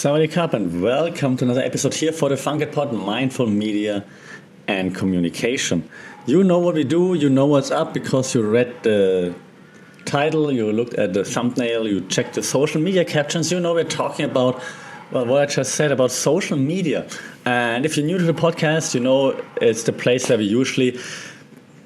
Sawadee Krap, and welcome to another episode here for the Funkit Pod, Mindful Media and Communication. You know what we do, you know what's up because you read the title, you looked at the thumbnail, you checked the social media captions. You know we're talking about what I just said about social media. And if you're new to the podcast, you know it's the place where we usually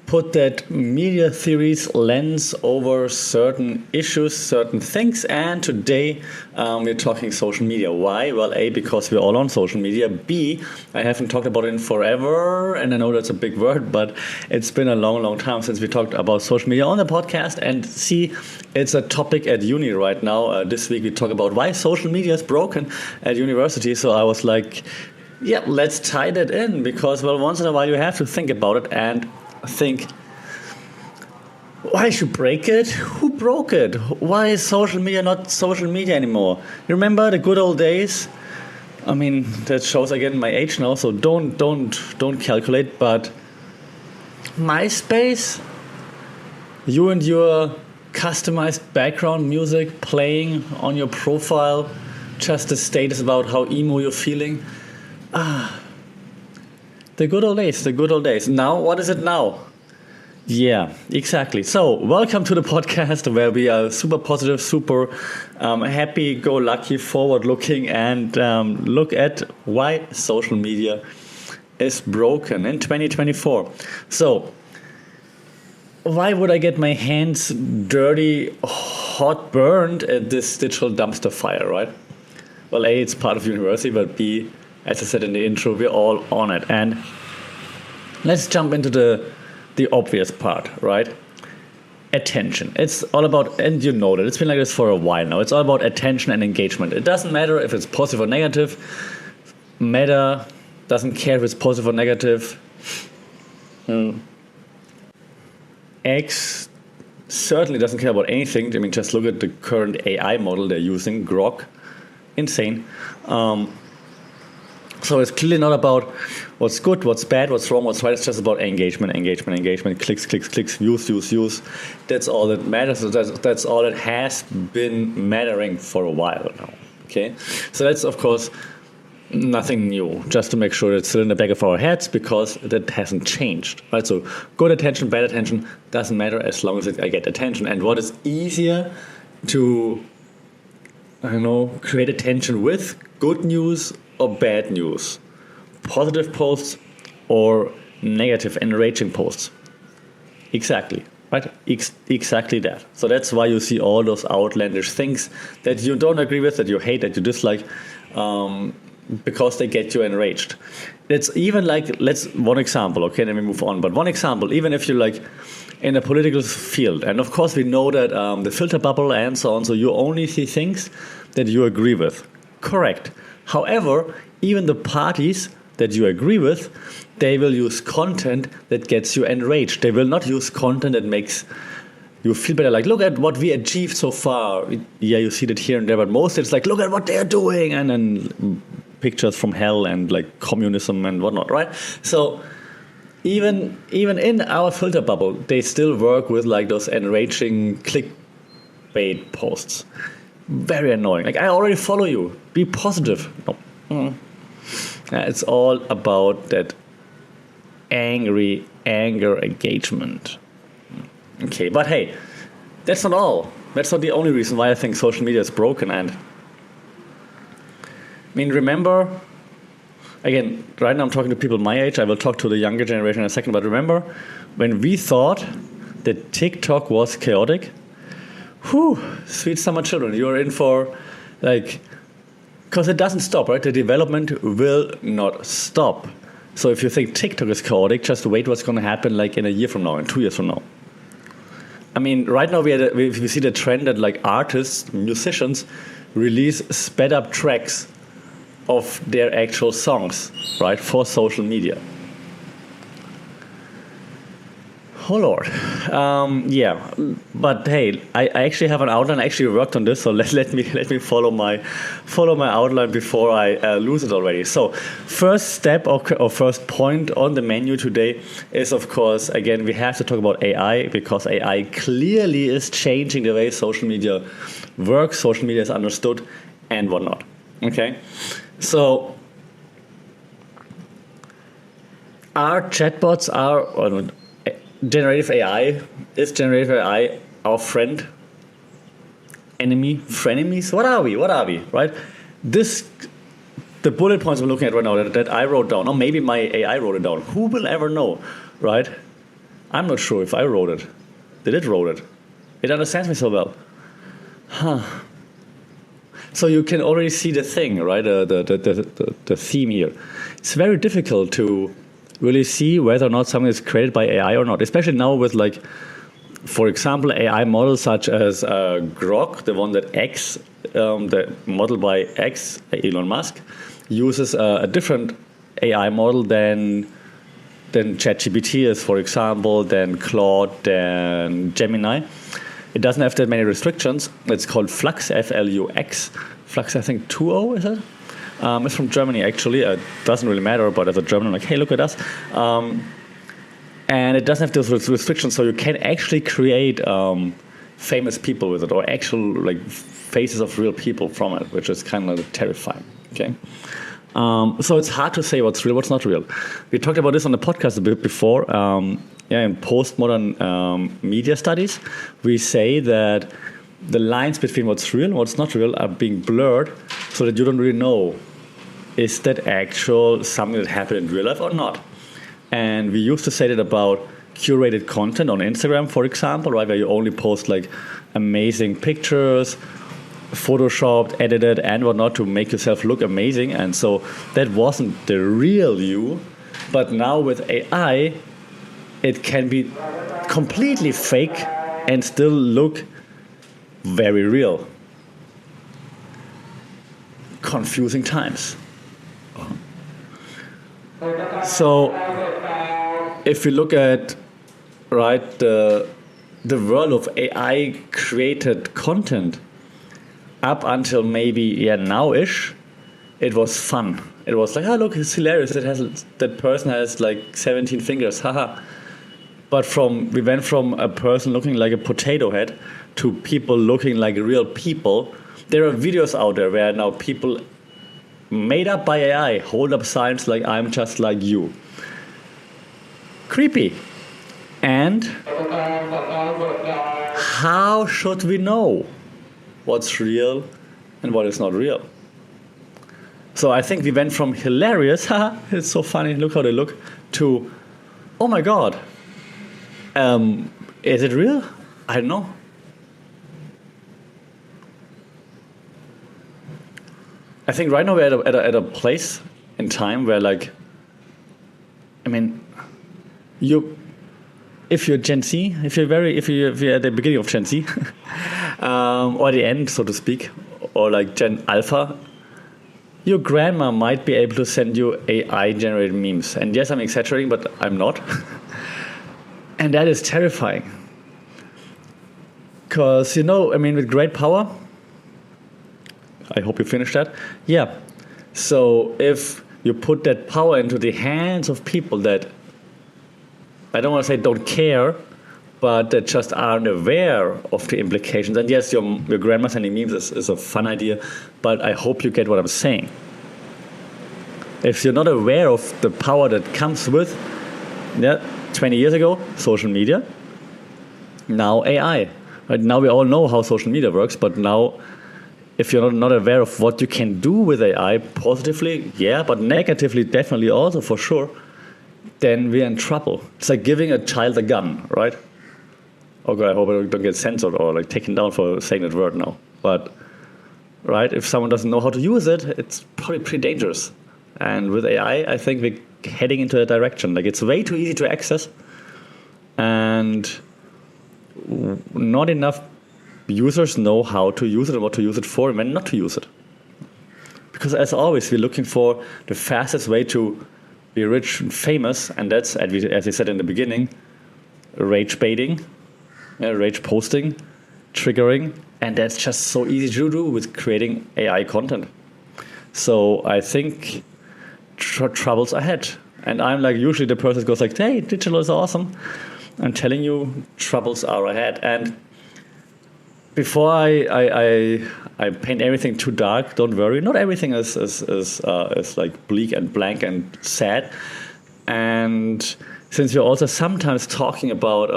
put that media theories lens over certain issues, certain things. And today we're talking social media. Why? Well, A, because we're all on social media. B, I haven't talked about it in forever. And I know that's a big word, but it's been a long, long time since we talked about social media on the podcast. And C, it's a topic at uni right now. This week we talk about why social media is broken at university. So I was like, yeah, let's tie that in because, well, once in a while you have to think about it and think, why should you break it? Who broke it? Why is social media not social media anymore? You remember the good old days? I mean, that shows again my age now, so don't calculate, but MySpace, you and your customized background music playing on your profile, just a status about how emo you're feeling. The good old days. Now, what is it now? Yeah, exactly. So, welcome to the podcast where we are super positive, super happy-go-lucky, forward-looking, and look at why social media is broken in 2024. So, why would I get my hands dirty, hot burned at this digital dumpster fire, right? Well, A, it's part of university, but B, as I said in the intro, we're all on it. And let's jump into the obvious part, right? Attention. It's all about, and you know that, it's been like this for a while now. It's all about attention and engagement. It doesn't matter if it's positive or negative. Meta doesn't care if it's positive or negative. X certainly doesn't care about anything. I mean, just look at the current AI model they're using, Grok. Insane. So it's clearly not about what's good, what's bad, what's wrong, what's right. It's just about engagement, clicks, views. That's all that matters. That's all that has been mattering for a while now. Okay, so that's of course nothing new. Just to make sure it's still in the back of our heads because that hasn't changed. Right. So good attention, bad attention doesn't matter as long as I get attention. And what is easier to create attention with? Good news or bad news, positive posts or negative, enraging posts. Exactly, right? Exactly that. So that's why you see all those outlandish things that you don't agree with, that you hate, that you dislike, because they get you enraged. It's even like, one example, okay, then we move on. But one example, even if you're like in a political field, and of course we know that the filter bubble and so on, so you only see things that you agree with. Correct. However, even the parties that you agree with, they will use content that gets you enraged. They will not use content that makes you feel better. Like, look at what we achieved so far. Yeah, you see that here and there, but mostly it's like, look at what they're doing. And then pictures from hell and like communism and whatnot, right? So even in our filter bubble, they still work with like those enraging clickbait posts. Very annoying. Like, I already follow you. Be positive. No. It's all about that anger engagement. Okay, but hey, that's not all. That's not the only reason why I think social media is broken. And I mean, remember, again, right now I'm talking to people my age. I will talk to the younger generation in a second. But remember, when we thought that TikTok was chaotic, sweet summer children, you're in for like, because it doesn't stop, right? The development will not stop. So if you think TikTok is chaotic, just wait what's going to happen like in a year from now, in 2 years from now. I mean, right now we see the trend that like artists, musicians release sped up tracks of their actual songs, right, for social media. Oh Lord, yeah. But hey, I actually have an outline. I actually worked on this, so let me follow my outline before I lose it already. So, first step or first point on the menu today is, of course, again, we have to talk about AI because AI clearly is changing the way social media works, social media is understood, and whatnot. Okay, so are chatbots generative AI? Is generative AI our friend, enemy, frenemies? What are we? Right? The bullet points I'm looking at right now that I wrote down, or maybe my AI wrote it down. Who will ever know, right? I'm not sure if I wrote it. Did it wrote it? It understands me so well. So you can already see the thing, right? The theme here. It's very difficult to really see whether or not something is created by AI or not, especially now with, like, for example, AI models such as Grok, the one that the model by Elon Musk, uses a different AI model than ChatGPT is, for example, than Claude, than Gemini. It doesn't have that many restrictions. It's called Flux, F-L-U-X. Flux, I think 2.0, is it? It's from Germany, actually. It doesn't really matter, but as a German, I'm like, hey, look at us. And it doesn't have those restrictions, so you can actually create famous people with it, or actual, like, faces of real people from it, which is kind of like terrifying. Okay, so it's hard to say what's real, what's not real. We talked about this on the podcast a bit before. In postmodern media studies, we say that the lines between what's real and what's not real are being blurred, so that you don't really know, is that actual something that happened in real life or not? And we used to say that about curated content on Instagram, for example, right, where you only post, like, amazing pictures, photoshopped, edited, and whatnot to make yourself look amazing. And so that wasn't the real you. But now with AI, it can be completely fake and still look very real. Confusing times. So if you look at, right, the world of AI created content, up until maybe now-ish, it was fun. It was like, oh, look, it's hilarious. That person has, like, 17 fingers, haha. But we went from a person looking like a potato head to people looking like real people. There are videos out there where now people made up by AI hold up signs like, I'm just like you. Creepy. And how should we know what's real and what is not real? So I think we went from hilarious, haha, it's so funny, look how they look, to, oh my God, is it real? I don't know. I think right now we're at a place in time where, like, I mean, if you're Gen Z, if you're at the beginning of Gen Z, or the end, so to speak, or like Gen Alpha, your grandma might be able to send you AI-generated memes. And yes, I'm exaggerating, but I'm not. And that is terrifying. Because, with great power, I hope you finished that. Yeah. So if you put that power into the hands of people that, I don't want to say don't care, but that just aren't aware of the implications. And yes, your grandma sending memes is a fun idea, but I hope you get what I'm saying. If you're not aware of the power that comes with, 20 years ago, social media, now AI. Right? Now we all know how social media works, but now if you're not aware of what you can do with AI, positively, yeah, but negatively, definitely also, for sure, then we're in trouble. It's like giving a child a gun, right? Okay, I hope I don't get censored or like taken down for saying that word now. But, right, if someone doesn't know how to use it, it's probably pretty dangerous. And with AI, I think we're heading into that direction. Like, it's way too easy to access, and not enough users know how to use it and what to use it for and when not to use it. Because as always, we're looking for the fastest way to be rich and famous, and that's, as I said in the beginning, rage baiting, rage posting, triggering, and that's just so easy to do with creating AI content. So I think trouble's ahead. And I'm like usually the person that goes like, hey, digital is awesome. I'm telling you, troubles are ahead. And before I paint everything too dark, don't worry. Not everything is like bleak and blank and sad. And since we're also sometimes talking about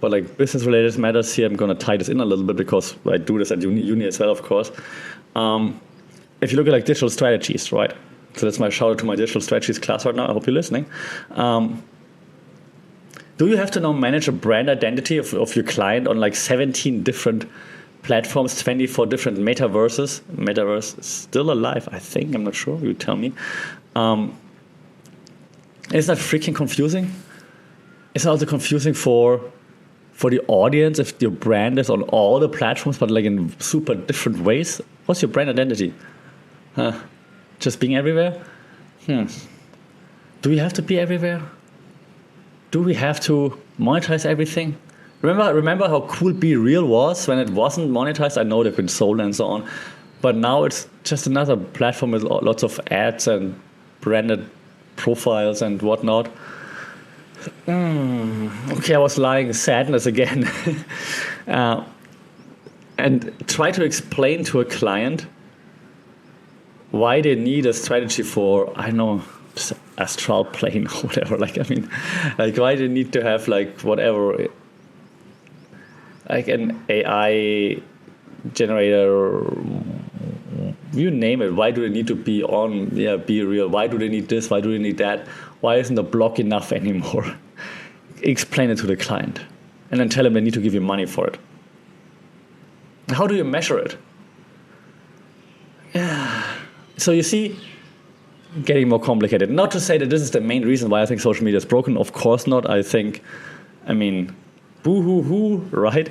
like business-related matters here, I'm going to tie this in a little bit because I do this at uni as well, of course. If you look at like digital strategies, right? So that's my shout out to my digital strategies class right now. I hope you're listening. Do you have to now manage a brand identity of your client on like 17 different platforms, 24 different metaverses? Metaverse is still alive, I think. I'm not sure. You tell me. Is that freaking confusing? It's also confusing for the audience if your brand is on all the platforms, but like in super different ways. What's your brand identity? Just being everywhere? Do we have to be everywhere? Do we have to monetize everything? Remember how cool Be Real was when it wasn't monetized? I know they've been sold and so on, but now it's just another platform with lots of ads and branded profiles and whatnot. Okay, I was lying. Sadness again. And try to explain to a client why they need a strategy for, I don't know, astral plane or whatever. Like, I mean, like why they need to have like whatever, like an AI generator, you name it. Why do they need to be on? Yeah, Be Real. Why do they need this? Why do they need that? Why isn't the blog enough anymore? Explain it to the client, and then tell them they need to give you money for it. How do you measure it? Yeah. So you see, getting more complicated. Not to say that this is the main reason why I think social media is broken. Of course not. I mean, boo-hoo-hoo, right?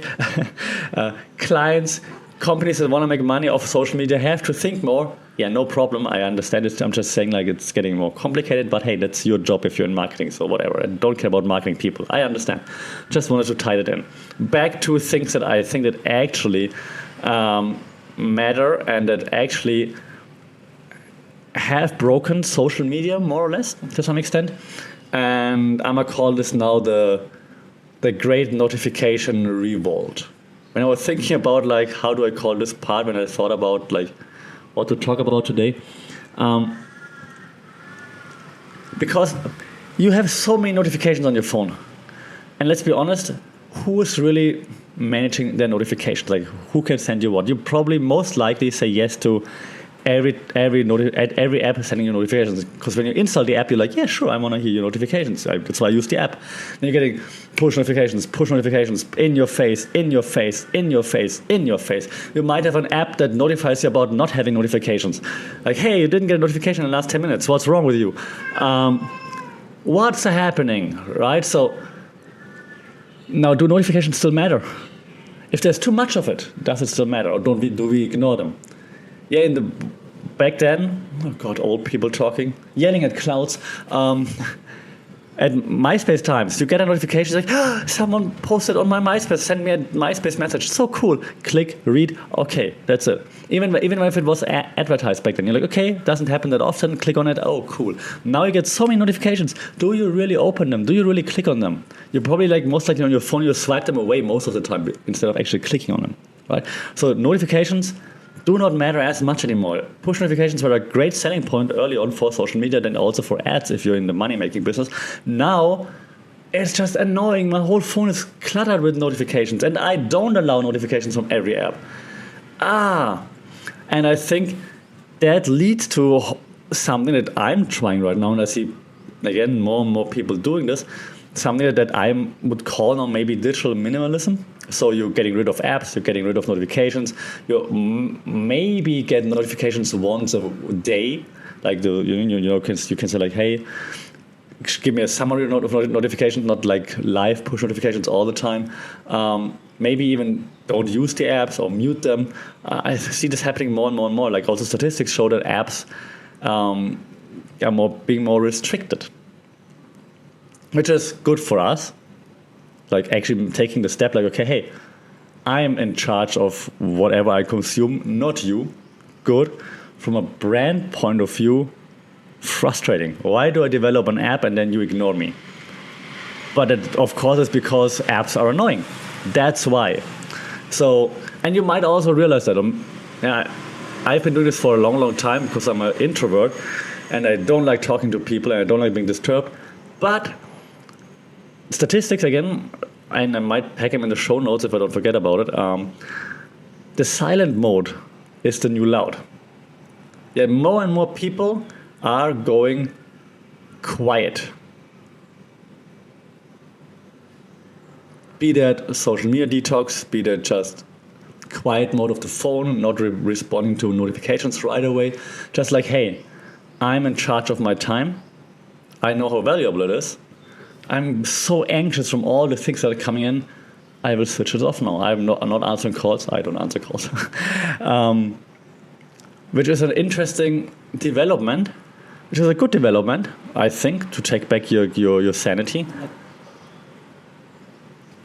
Clients, companies that want to make money off social media have to think more. Yeah, no problem. I understand it. I'm just saying like it's getting more complicated. But hey, that's your job if you're in marketing, so whatever. I don't care about marketing people. I understand. Just wanted to tie that in. Back to things that I think that actually matter and that actually have broken social media more or less to some extent. And I'm going to call this now the great notification revolt. When I was thinking about like how do I call this part, when I thought about like what to talk about today, because you have so many notifications on your phone, and let's be honest, who is really managing their notifications? Like who can send you what? You probably most likely say yes to every app is sending you notifications, because when you install the app, you're like, yeah, sure, I want to hear your notifications. That's why I use the app. Then you're getting push notifications in your face. You might have an app that notifies you about not having notifications. Like, hey, you didn't get a notification in the last 10 minutes. What's wrong with you? What's happening, right? So now, do notifications still matter? If there's too much of it, does it still matter, or do we ignore them? Yeah, back then, oh God, old people talking, yelling at clouds. At MySpace times, you get a notification like, someone posted on my MySpace, send me a MySpace message. So cool. Click, read, okay, that's it. Even if it was advertised back then, you're like, okay, doesn't happen that often, click on it, oh, cool. Now you get so many notifications. Do you really open them? Do you really click on them? You're probably like, most likely on your phone, you swipe them away most of the time instead of actually clicking on them, right? So notifications do not matter as much anymore. Push notifications were a great selling point early on for social media, then also for ads if you're in the money-making business. Now, it's just annoying. My whole phone is cluttered with notifications, and I don't allow notifications from every app. And I think that leads to something that I'm trying right now, and I see, again, more and more people doing this, something that I would call now maybe digital minimalism. So you're getting rid of apps, you're getting rid of notifications. You maybe get notifications once a day, like you can say like, hey, give me a summary of notifications, not like live push notifications all the time. Maybe even don't use the apps or mute them. I see this happening more and more and more. Like also statistics show that apps are being more restricted, which is good for us. Like actually taking the step like, okay, hey, I am in charge of whatever I consume, not you. Good. From a brand point of view, frustrating. Why do I develop an app and then you ignore me? But it, of course, it's because apps are annoying. That's why. So, and you might also realize that yeah, I've been doing this for a long, long time because I'm an introvert and I don't like talking to people and I don't like being disturbed. But statistics, again, and I might pack them in the show notes if I don't forget about it, the silent mode is the new loud. Yeah, more and more people are going quiet. Be that social media detox, be that just quiet mode of the phone, not responding to notifications right away. Just like, hey, I'm in charge of my time. I know how valuable it is. I'm so anxious from all the things that are coming in. I will switch it off now. I'm not answering calls. I don't answer calls. Which is an interesting development, which is a good development, I think, to take back your sanity.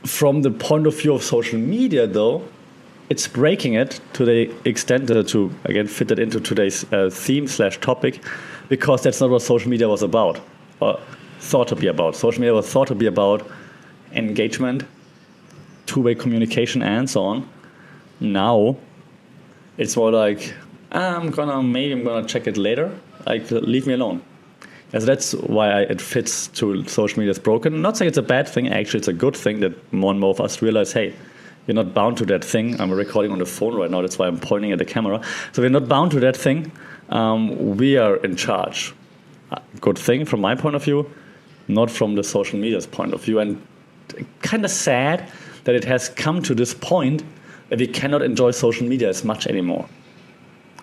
From the point of view of social media, though, it's breaking it to the extent to, again, fit it into today's theme/topic, because that's not what social media was about, or thought to be about. Social media was thought to be about engagement, two-way communication, and so on. Now, it's more like, I'm gonna check it later. Like, leave me alone. Yes, that's why it fits to social media is broken. Not saying it's a bad thing. Actually, it's a good thing that more and more of us realize, hey, you're not bound to that thing. I'm recording on the phone right now. That's why I'm pointing at the camera. So we're not bound to that thing. We are in charge. Good thing from my point of view, not from the social media's point of view. And kind of sad that it has come to this point that we cannot enjoy social media as much anymore.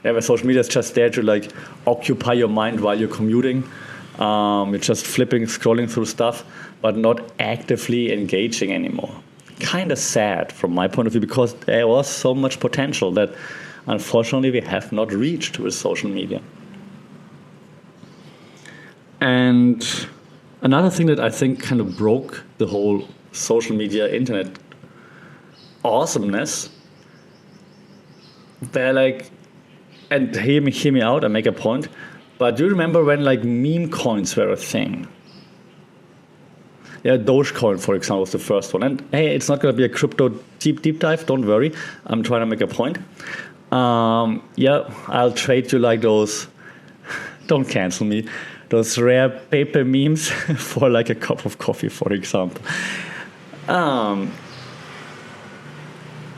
Yeah, where social media is just there to like occupy your mind while you're commuting. You're just flipping, scrolling through stuff, but not actively engaging anymore. Kind of sad from my point of view, because there was so much potential that unfortunately we have not reached with social media. And another thing that I think kind of broke the whole social media, internet awesomeness, they're like, and hear me out, I make a point, but do you remember when like meme coins were a thing? Yeah, Dogecoin, for example, was the first one. And hey, it's not going to be a crypto deep dive, don't worry. I'm trying to make a point. Yeah, I'll trade you like those, don't cancel me, those rare paper memes for like a cup of coffee, for example.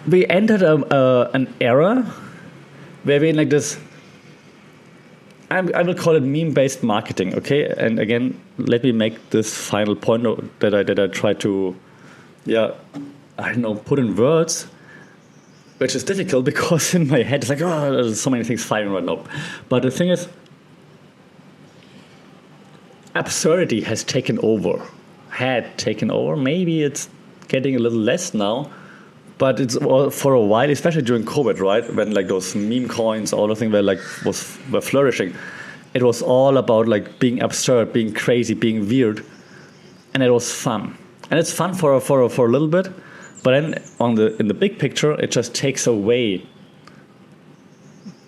We entered an era where we're in like this, I will call it meme-based marketing, okay? And again, let me make this final point that I try to, put in words, which is difficult because in my head it's like, oh, there's so many things firing right now. But the thing is, absurdity had taken over. Maybe it's getting a little less now. But it's for a while, especially during COVID, right? When like those meme coins, all the things were flourishing. It was all about like being absurd, being crazy, being weird, and it was fun. And it's fun for a little bit, but then in the big picture, it just takes away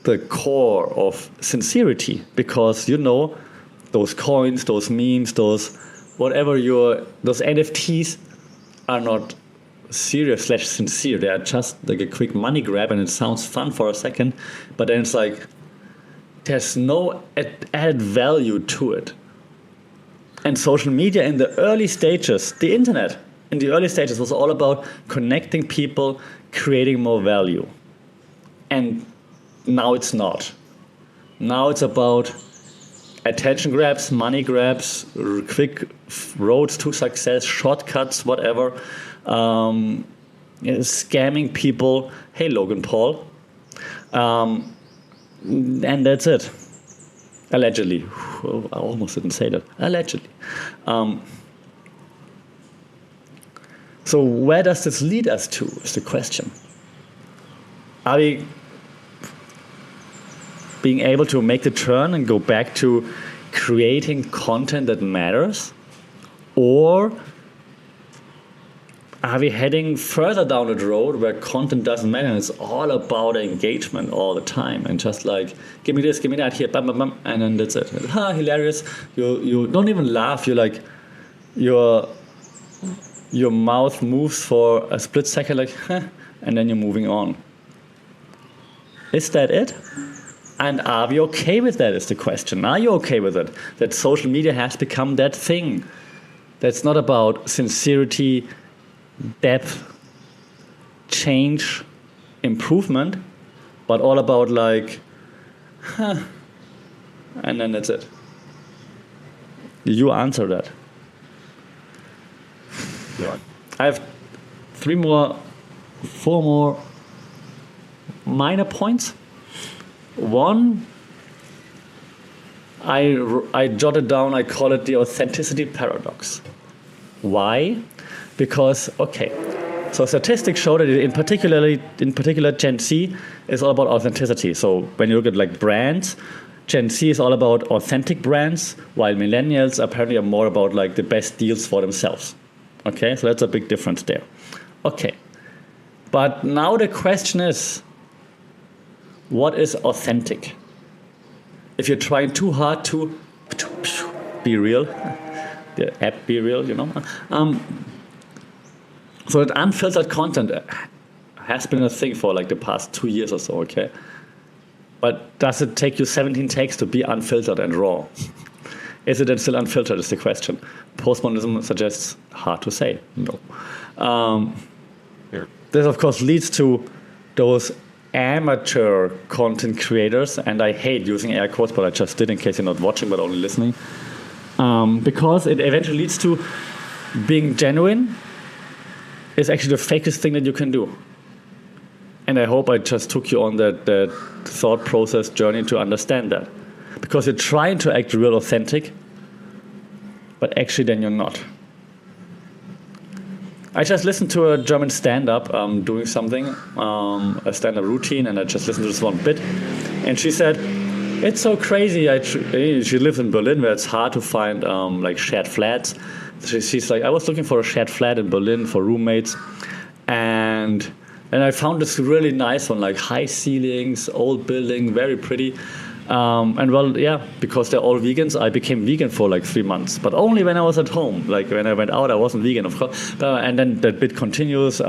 the core of sincerity, because those coins, those memes, those NFTs are not serious/sincere. They are just like a quick money grab, and it sounds fun for a second, but then it's like there's no added value to it. And social media in the early stages, the internet in the early stages was all about connecting people, creating more value. And now it's not. Now it's about attention grabs, money grabs, quick roads to success, shortcuts, whatever. Scamming people. Hey, Logan Paul. And that's it. Allegedly. I almost didn't say that. Allegedly. So where does this lead us to is the question. Are we being able to make the turn and go back to creating content that matters? Or are we heading further down the road where content doesn't matter and it's all about engagement all the time and just like, give me this, give me that, here, bam, bam, bam, and then that's it. Hilarious. You don't even laugh. You're like, your mouth moves for a split second like, and then you're moving on. Is that it? And are we okay with that is the question. Are you okay with it? That social media has become that thing that's not about sincerity, depth, change, improvement, but all about like, and then that's it. You answer that. Yeah. I have four more minor points. One, I jotted down, I call it the authenticity paradox. Why? Because, okay, so statistics show that in particular Gen Z is all about authenticity. So when you look at like brands, Gen Z is all about authentic brands, while millennials apparently are more about like the best deals for themselves. Okay, so that's a big difference there. Okay, but now the question is, what is authentic? If you're trying too hard to be real, the app Be Real, you know. So that unfiltered content has been a thing for like the past 2 years or so, okay? But does it take you 17 takes to be unfiltered and raw? Is it then still unfiltered is the question. Postmodernism suggests hard to say, no. This of course leads to those amateur content creators, and I hate using air quotes, but I just did in case you're not watching but only listening, because it eventually leads to being genuine is actually the fakest thing that you can do. And I hope I just took you on that thought process journey to understand that, because you're trying to act real authentic, but actually then you're not. I just listened to a German stand-up doing something, a stand-up routine, and I just listened to this one bit. And she said, it's so crazy. She lives in Berlin, where it's hard to find like shared flats. She's like, I was looking for a shared flat in Berlin for roommates. And I found this really nice one, like high ceilings, old building, very pretty. And well, yeah, because they're all vegans, I became vegan for like 3 months, but only when I was at home. Like when I went out, I wasn't vegan, of course. And then that bit continues,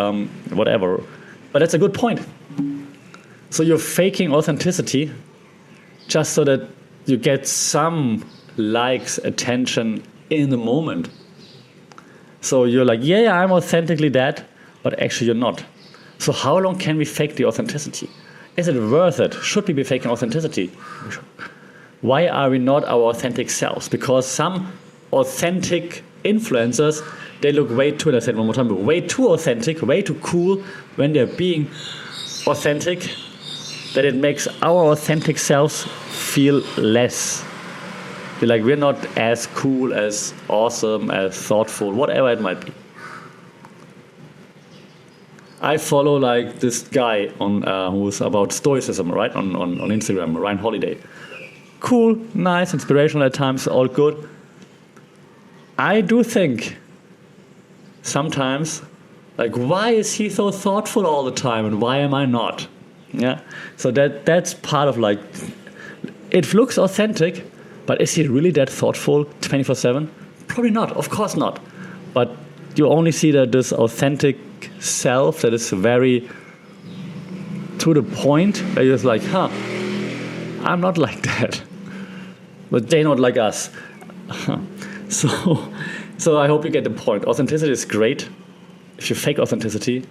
whatever. But that's a good point. So you're faking authenticity just so that you get some likes, attention in the moment. So you're like, yeah, I'm authentically that, but actually you're not. So how long can we fake the authenticity? Is it worth it? Should we be faking authenticity? Why are we not our authentic selves? Because some authentic influencers, they look way too, and I said one more time, way too authentic, way too cool when they're being authentic, that it makes our authentic selves feel less. Like we're not as cool, as awesome, as thoughtful, whatever it might be. I follow like this guy on who's about stoicism, right, on Instagram, Ryan Holiday. Cool, nice, inspirational at times, all good. I do think sometimes, like, why is he so thoughtful all the time, and why am I not? Yeah, so that's part of like, it looks authentic, but is he really that thoughtful 24/7? Probably not, of course not. But you only see that this authentic self that is very to the point where you're just like, I'm not like that, but they're not like us. So I hope you get the point. Authenticity is great if you fake authenticity,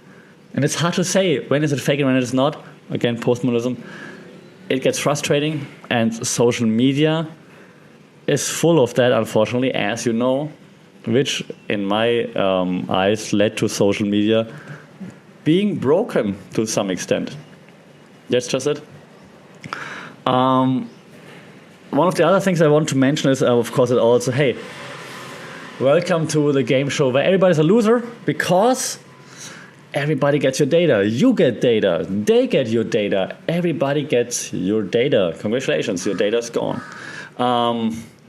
and it's hard to say when is it fake and when it is not. Again, postmodernism, it gets frustrating, and social media is full of that, unfortunately, as you know, which in my eyes led to social media being broken to some extent. That's just it. One of the other things I want to mention is, of course, it also, hey, welcome to the game show where everybody's a loser, because everybody gets your data. You get data. They get your data. Everybody gets your data. Congratulations, your data's gone.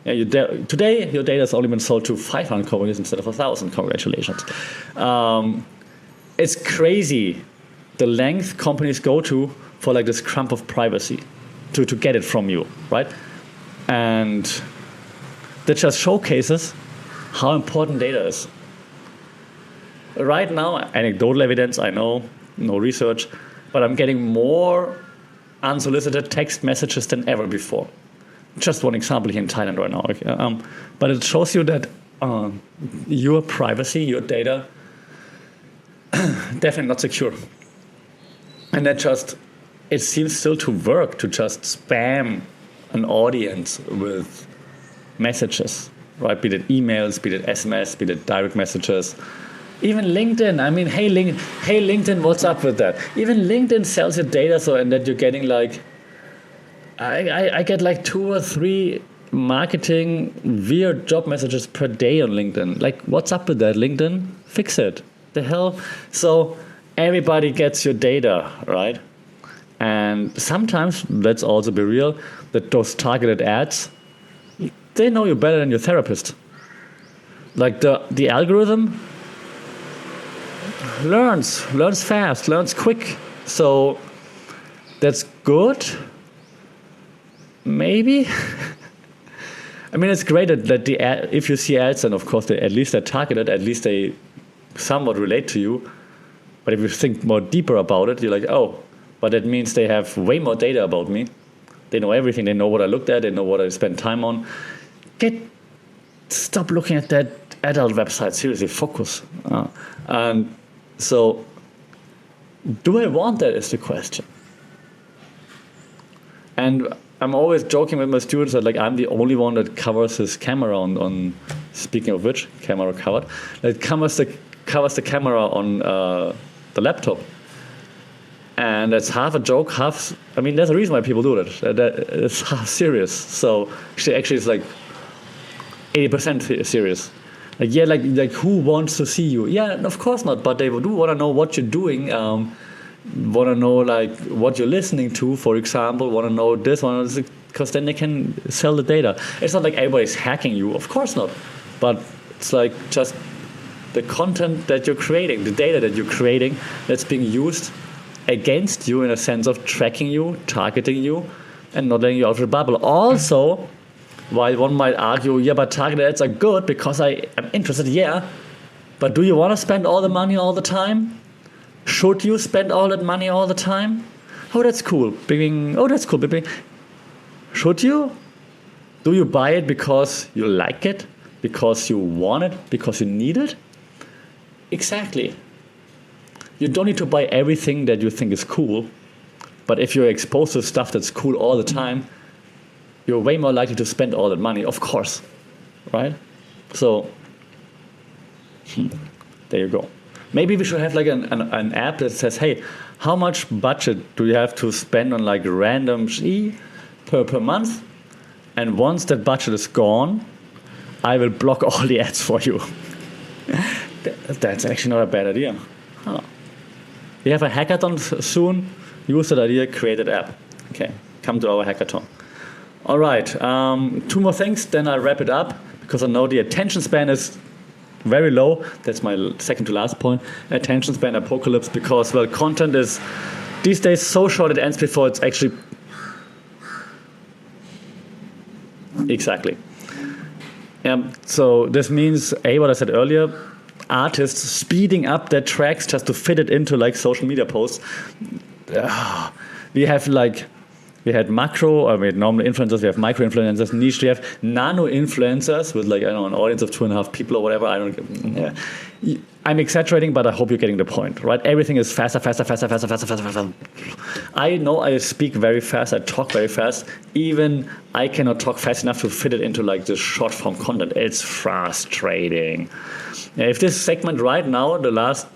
Today, your data has only been sold to 500 companies instead of 1,000. Congratulations. It's crazy the length companies go to for like this crumb of privacy to get it from you, right? And that just showcases how important data is. Right now, anecdotal evidence, I know, no research, but I'm getting more unsolicited text messages than ever before. Just one example here in Thailand right now. Okay? But it shows you that your privacy, your data, definitely not secure. And that just, it seems still to work to just spam an audience with messages, right? Be it emails, be it SMS, be it direct messages. Even LinkedIn, I mean, hey LinkedIn, what's up with that? Even LinkedIn sells your data, so and that you're getting like, I get like 2 or 3 marketing weird job messages per day on LinkedIn. Like, what's up with that, LinkedIn? Fix it. The hell? So everybody gets your data, right? And sometimes, let's also be real, that those targeted ads, they know you better than your therapist. Like the algorithm learns fast, learns quick. So that's good. Maybe. I mean, it's great that the ad, if you see ads, and of course at least they're targeted, at least they somewhat relate to you. But if you think more deeper about it, you're like, oh, but that means they have way more data about me. They know everything. They know what I looked at. They know what I spent time on. Stop looking at that adult website. Seriously, focus. And so, do I want that is the question. And I'm always joking with my students that like I'm the only one that covers his camera on speaking of which, camera covered, that covers the camera on the laptop. And that's half a joke, I mean, there's a reason why people do that. It's half serious. So actually it's like 80% serious. Like, yeah, like who wants to see you? Yeah, of course not, but they do want to know what you're doing, want to know like what you're listening to, for example, want to know this one, because then they can sell the data. It's not like everybody's hacking you, of course not. But it's like just the content that you're creating, the data that you're creating that's being used against you in a sense of tracking you, targeting you, and not letting you out of the bubble. Also, while one might argue, yeah, but targeted ads are good because I am interested, yeah, but do you want to spend all the money all the time? Should you spend all that money all the time? Oh, that's cool. Bing. Oh, that's cool. Bing. Should you? Do you buy it because you like it? Because you want it? Because you need it? Exactly. You don't need to buy everything that you think is cool, but if you're exposed to stuff that's cool all the time, you're way more likely to spend all that money, of course, right? So, there you go. Maybe we should have like an app that says, hey, how much budget do you have to spend on like random per month? And once that budget is gone, I will block all the ads for you. That's actually not a bad idea. Huh. We have a hackathon soon. Use that idea, create an app. Okay, come to our hackathon. All right, 2 more things, then I'll wrap it up, because I know the attention span is very low. That's my second to last point. Attention span apocalypse, because, well, content is these days so short it ends before it's actually... Exactly. So this means, what I said earlier, artists speeding up their tracks just to fit it into like social media posts. We had macro, or we had normal influencers, we have micro influencers, niche, we have nano influencers with like, I don't know, an audience of 2.5 people or whatever. I'm exaggerating, but I hope you're getting the point, right? Everything is faster. I know I speak very fast, I talk very fast. Even I cannot talk fast enough to fit it into like this short form content. It's frustrating. If this segment right now, the last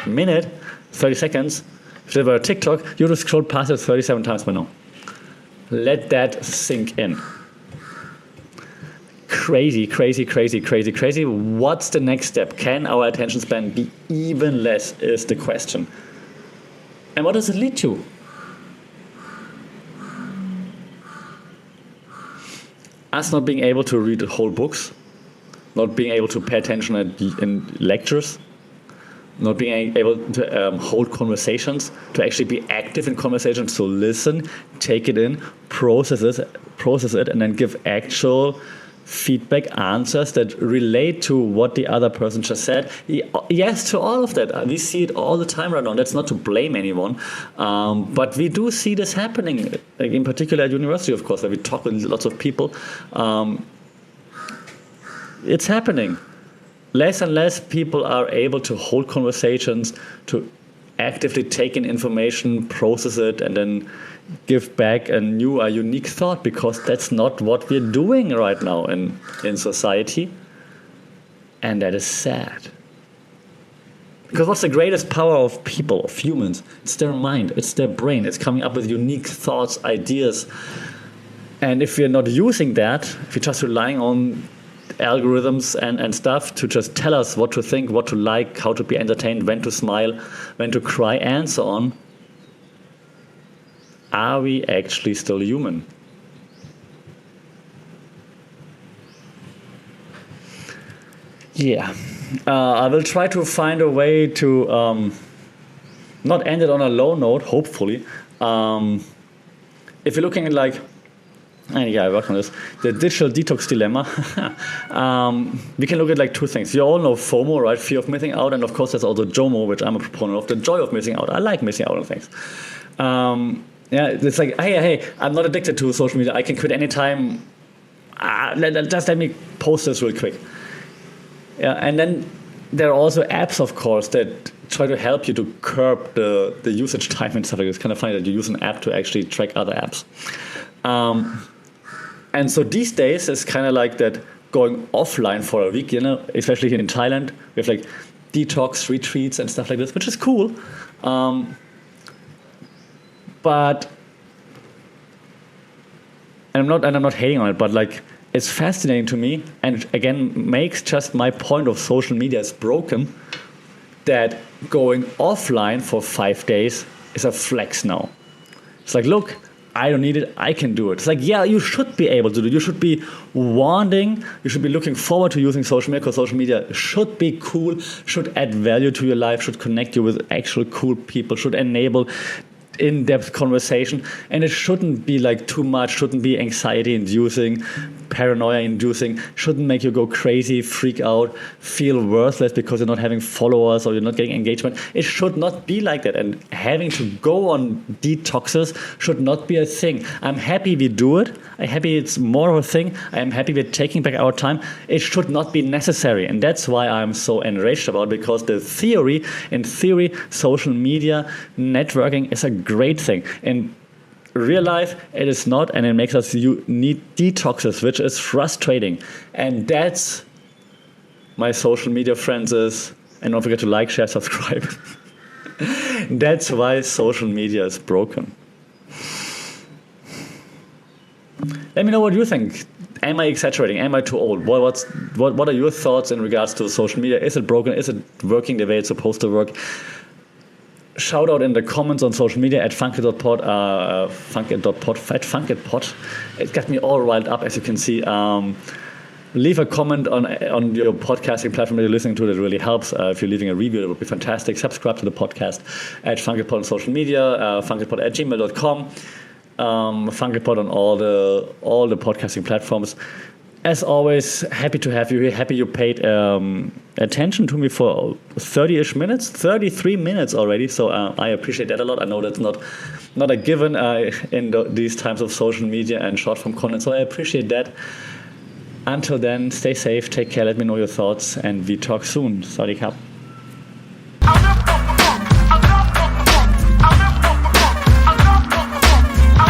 minute, 30 seconds, if it were a TikTok, you would have scrolled past it 37 times by now. Let that sink in. Crazy. What's the next step? Can our attention span be even less is the question. And what does it lead to? Us not being able to read whole books, not being able to pay attention in lectures, not being able to hold conversations, to actually be active in conversations, so listen, take it in, process it, and then give actual feedback, answers that relate to what the other person just said. Yes, to all of that. We see it all the time right now. That's not to blame anyone, but we do see this happening, like in particular at university, of course, where we talk with lots of people. It's happening. Less and less people are able to hold conversations, to actively take in information, process it, and then give back a unique thought, because that's not what we're doing right now in society. And that is sad. Because what's the greatest power of people, of humans? It's their mind, it's their brain, it's coming up with unique thoughts, ideas. And if we're not using that, if we're just relying on algorithms and stuff to just tell us what to think, what to like, how to be entertained, when to smile, when to cry, and so on, are we actually still human? Yeah. I will try to find a way to not end it on a low note, hopefully. If you're looking at like, I worked on this, the digital detox dilemma, we can look at like two things. You all know FOMO, right? Fear of missing out. And of course, there's also JOMO, which I'm a proponent of, the joy of missing out. I like missing out on things. It's like, hey, I'm not addicted to social media. I can quit anytime. Just let me post this real quick. Yeah, and then there are also apps, of course, that try to help you to curb the usage time and stuff like this. It's kind of funny that you use an app to actually track other apps. And so these days, it's kind of like that going offline for a week, especially here in Thailand. We have like detox retreats and stuff like this, which is cool. But I'm not hating on it, but like it's fascinating to me, and again makes just my point of social media is broken, that going offline for 5 days is a flex now. It's like, look, I don't need it, I can do it. It's like, yeah, you should be able to do it. You should be you should be looking forward to using social media, because social media should be cool, should add value to your life, should connect you with actual cool people, should enable in-depth conversation, and it shouldn't be like too much, shouldn't be anxiety-inducing, paranoia-inducing, shouldn't make you go crazy, freak out, feel worthless because you're not having followers or you're not getting engagement. It should not be like that, and having to go on detoxes should not be a thing. I'm happy we do it. I'm happy it's more of a thing. I'm happy we're taking back our time. It should not be necessary, and that's why I'm so enraged about it, because in theory, social media networking is a great thing. In real life, it is not, and it makes us need detoxes, which is frustrating. And that's my social media friends is, and don't forget to like, share, subscribe. That's why social media is broken. Let me know what you think. Am I exaggerating? Am I too old? What are your thoughts in regards to social media? Is it broken? Is it working the way it's supposed to work? Shout out in the comments on social media at funkit.pod, funkit.pod. It got me all riled up, as you can see. Leave a comment on your podcasting platform that you're listening to. That really helps. If you're leaving a review, that would be fantastic. Subscribe to the podcast at funkitpod on social media, funkitpod@gmail.com, funkitpod on all the podcasting platforms. As always, happy to have you here. Happy you paid attention to me for 30-ish minutes, 33 minutes already. So I appreciate that a lot. I know that's not a given in these times of social media and short-form content. So I appreciate that. Until then, stay safe, take care, let me know your thoughts, and we talk soon. Sawadee krap.